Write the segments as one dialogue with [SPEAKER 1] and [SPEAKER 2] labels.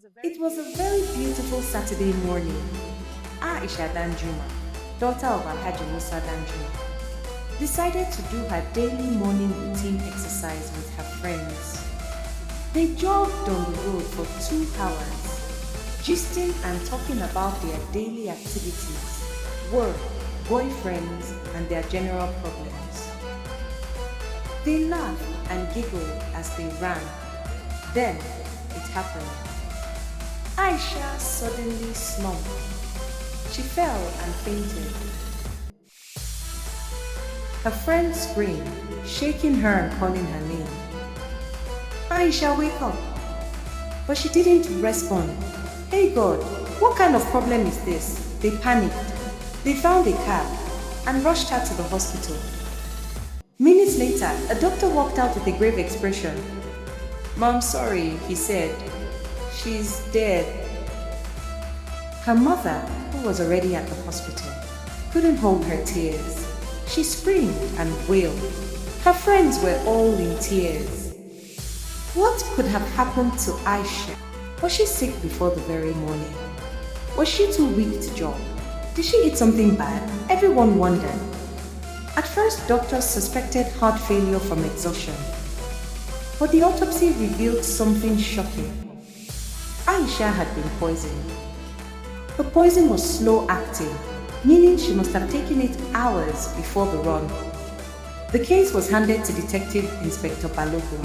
[SPEAKER 1] It was a very beautiful Saturday morning. Aisha Danjuma, daughter of Alhaji Musa Danjuma, decided to do her daily morning routine exercise with her friends. They jogged on the road for 2 hours, gisting and talking about their daily activities, work, boyfriends, and their general problems. They laughed and giggled as they ran. Then it happened. Aisha suddenly slumped. She fell and fainted. Her friends screamed, shaking her and calling her name. Aisha, wake up! But she didn't respond. Hey God, what kind of problem is this? They panicked. They found a cab and rushed her to the hospital. Minutes later, a doctor walked out with a grave expression. Mom, sorry, he said. She's dead. Her mother, who was already at the hospital, couldn't hold her tears. She screamed and wailed. Her friends were all in tears. What could have happened to Aisha? Was she sick before the very morning? Was she too weak to jog? Did she eat something bad? Everyone wondered. At first, doctors suspected heart failure from exhaustion. But the autopsy revealed something shocking. Aisha had been poisoned. The poison was slow acting, meaning she must have taken it hours before the run. The case was handed to Detective Inspector Balogun.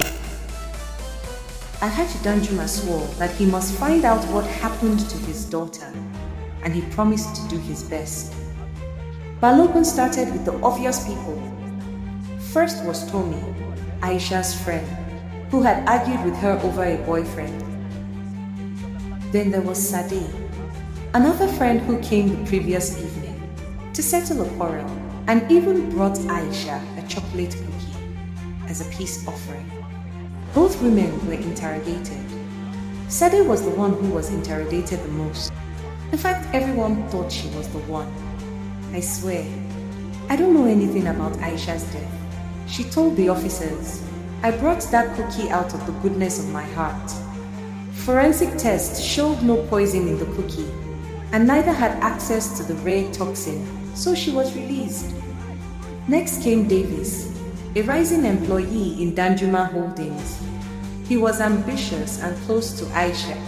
[SPEAKER 1] Alhaji Danjuma swore that he must find out what happened to his daughter, and he promised to do his best. Balogun started with the obvious people. First was Tommy, Aisha's friend, who had argued with her over a boyfriend. Then there was Sadi, another friend who came the previous evening to settle a quarrel and even brought Aisha a chocolate cookie as a peace offering. Both women were interrogated. Sadi was the one who was interrogated the most. In fact, everyone thought she was the one. I swear, I don't know anything about Aisha's death. She told the officers, I brought that cookie out of the goodness of my heart. Forensic tests showed no poison in the cookie, and neither had access to the rare toxin, so she was released. Next came Davis, a rising employee in Danjuma Holdings. He was ambitious and close to Aisha.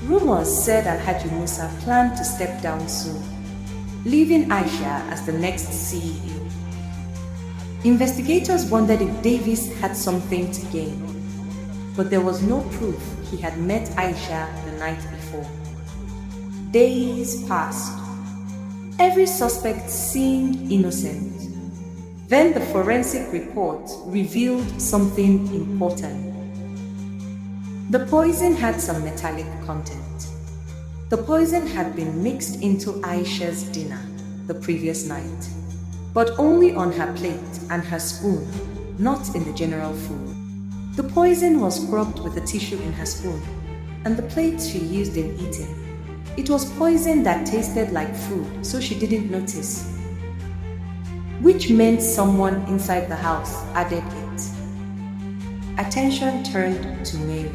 [SPEAKER 1] Rumors said Alhaji Musa planned to step down soon, leaving Aisha as the next CEO. Investigators wondered if Davis had something to gain, but there was no proof he had met Aisha the night before. Days passed. Every suspect seemed innocent. Then the forensic report revealed something important. The poison had some metallic content. The poison had been mixed into Aisha's dinner the previous night, but only on her plate and her spoon, not in the general food. The poison was scrubbed with a tissue in her spoon and the plate she used in eating. It was poison that tasted like food, so she didn't notice. Which meant someone inside the house added it. Attention turned to Mary,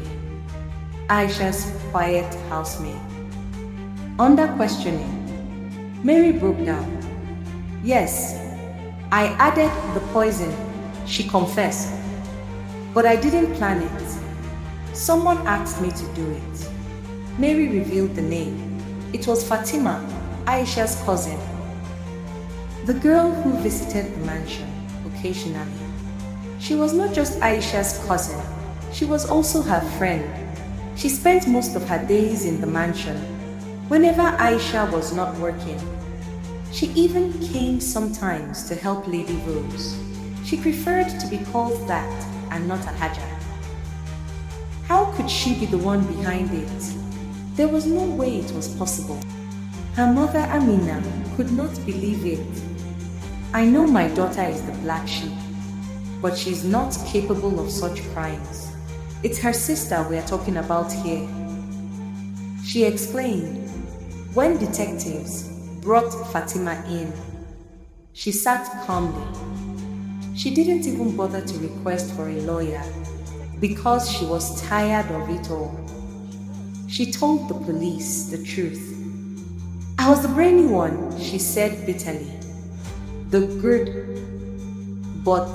[SPEAKER 1] Aisha's quiet housemaid. Under questioning, Mary broke down. Yes, I added the poison, she confessed. But I didn't plan it. Someone asked me to do it. Mary revealed the name. It was Fatima, Aisha's cousin. The girl who visited the mansion occasionally. She was not just Aisha's cousin, she was also her friend. She spent most of her days in the mansion whenever Aisha was not working. She even came sometimes to help Lady Rose. She preferred to be called that and not Alhaja. How could she be the one behind it? There was no way it was possible. Her mother Amina could not believe it. I know my daughter is the black sheep, but she's not capable of such crimes. It's her sister we are talking about here. She explained. When detectives brought Fatima in, she sat calmly. She didn't even bother to request for a lawyer because she was tired of it all. She told the police the truth. I was the brainy one, she said bitterly. The good, but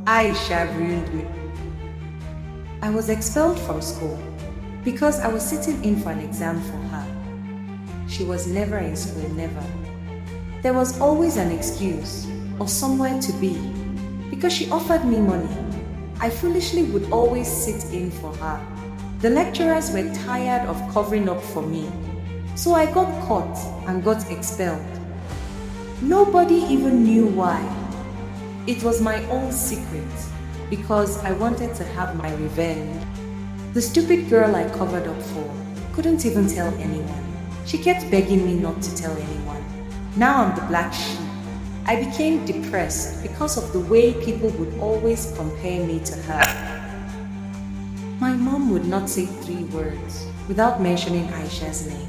[SPEAKER 1] Aisha ruined me. I was expelled from school because I was sitting in for an exam for her. She was never in school, never. There was always an excuse or somewhere to be because she offered me money. I foolishly would always sit in for her. The lecturers were tired of covering up for me, so I got caught and got expelled. Nobody even knew why. It was my own secret because I wanted to have my revenge. The stupid girl I covered up for couldn't even tell anyone. She kept begging me not to tell anyone. Now I'm the black sheep. I became depressed because of the way people would always compare me to her. My mom would not say 3 words without mentioning Aisha's name.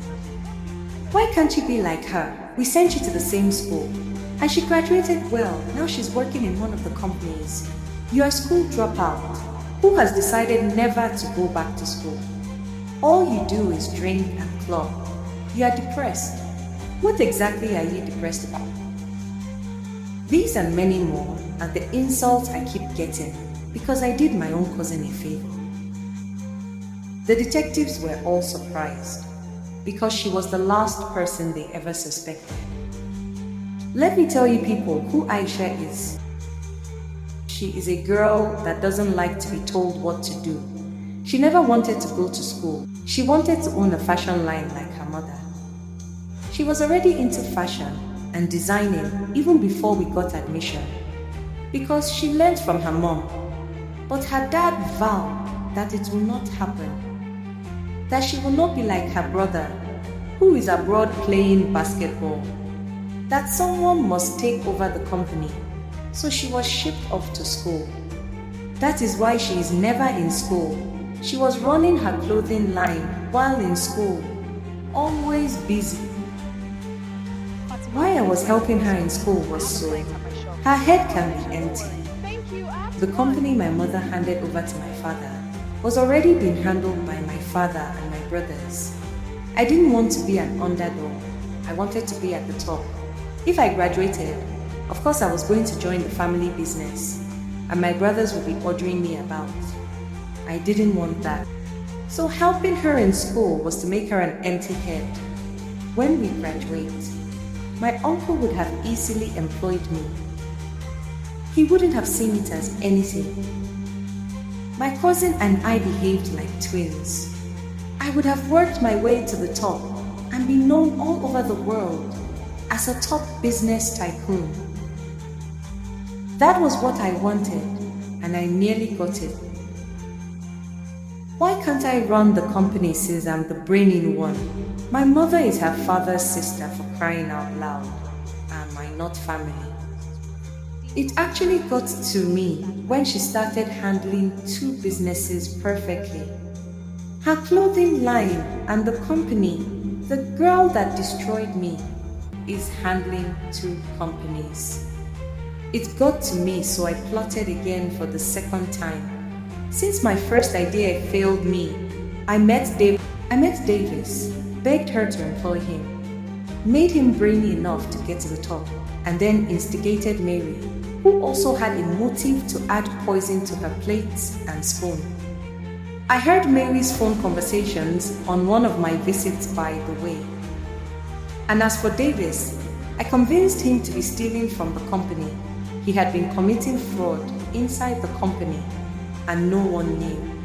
[SPEAKER 1] Why can't you be like her? We sent you to the same school. And she graduated well. Now she's working in one of the companies. You're a school dropout who has decided never to go back to school. All you do is drink and club. You are depressed. What exactly are you depressed about? These and many more are the insults I keep getting because I did my own cousin a favor. The detectives were all surprised because she was the last person they ever suspected. Let me tell you people who Aisha is. She is a girl that doesn't like to be told what to do. She never wanted to go to school. She wanted to own a fashion line like her mother. She was already into fashion and designing even before we got admission because she learned from her mom. But her dad vowed that it will not happen, that she will not be like her brother who is abroad playing basketball, that someone must take over the company. So she was shipped off to school. That is why she is never in school. She was running her clothing line while in school, always busy. Why I was helping her in school was so her head can be empty. The company my mother handed over to my father was already being handled by my father and my brothers. I didn't want to be an underdog. I wanted to be at the top. If I graduated, of course I was going to join the family business and my brothers would be ordering me about. I didn't want that. So helping her in school was to make her an empty head. When we graduate, my uncle would have easily employed me. He wouldn't have seen it as anything. My cousin and I behaved like twins. I would have worked my way to the top and be known all over the world as a top business tycoon. That was what I wanted, and I nearly got it. Why can't I run the company since I'm the brainy one? My mother is her father's sister, for crying out loud. Am I not family? It actually got to me when she started handling 2 businesses perfectly. Her clothing line and the company, the girl that destroyed me, is handling 2 companies. It got to me, so I plotted again for the second time. Since my first idea failed me, I met Davis, begged her to employ him, made him brainy enough to get to the top, and then instigated Mary, who also had a motive to add poison to her plates and spoon. I heard Mary's phone conversations on one of my visits, by the way. And as for Davis, I convinced him to be stealing from the company. He had been committing fraud inside the company, and no one knew.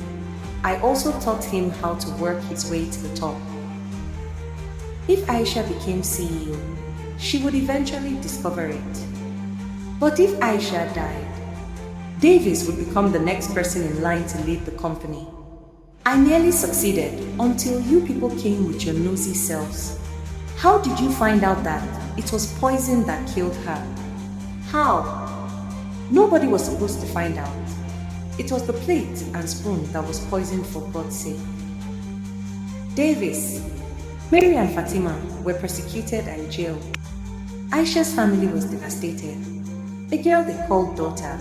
[SPEAKER 1] I also taught him how to work his way to the top. If Aisha became CEO, she would eventually discover it. But if Aisha died, Davis would become the next person in line to lead the company. I nearly succeeded until you people came with your nosy selves. How did you find out that it was poison that killed her? How? Nobody was supposed to find out. It was the plate and spoon that was poisoned, for God's sake. Davis, Mary and Fatima were persecuted and jailed. Aisha's family was devastated. A girl they called daughter.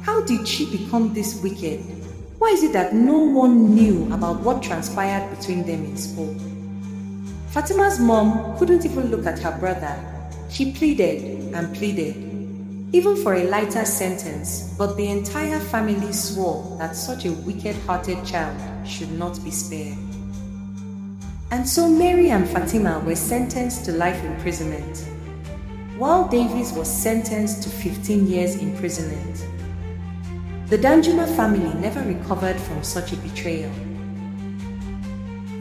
[SPEAKER 1] How did she become this wicked? Why is it that no one knew about what transpired between them in school? Fatima's mom couldn't even look at her brother. She pleaded and pleaded, even for a lighter sentence, but the entire family swore that such a wicked-hearted child should not be spared. And so Mary and Fatima were sentenced to life imprisonment, while Davis was sentenced to 15 years imprisonment. The Danjuma family never recovered from such a betrayal.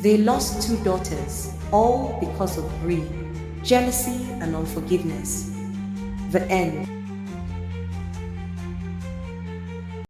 [SPEAKER 1] They lost two daughters, all because of greed, jealousy, and unforgiveness. The end.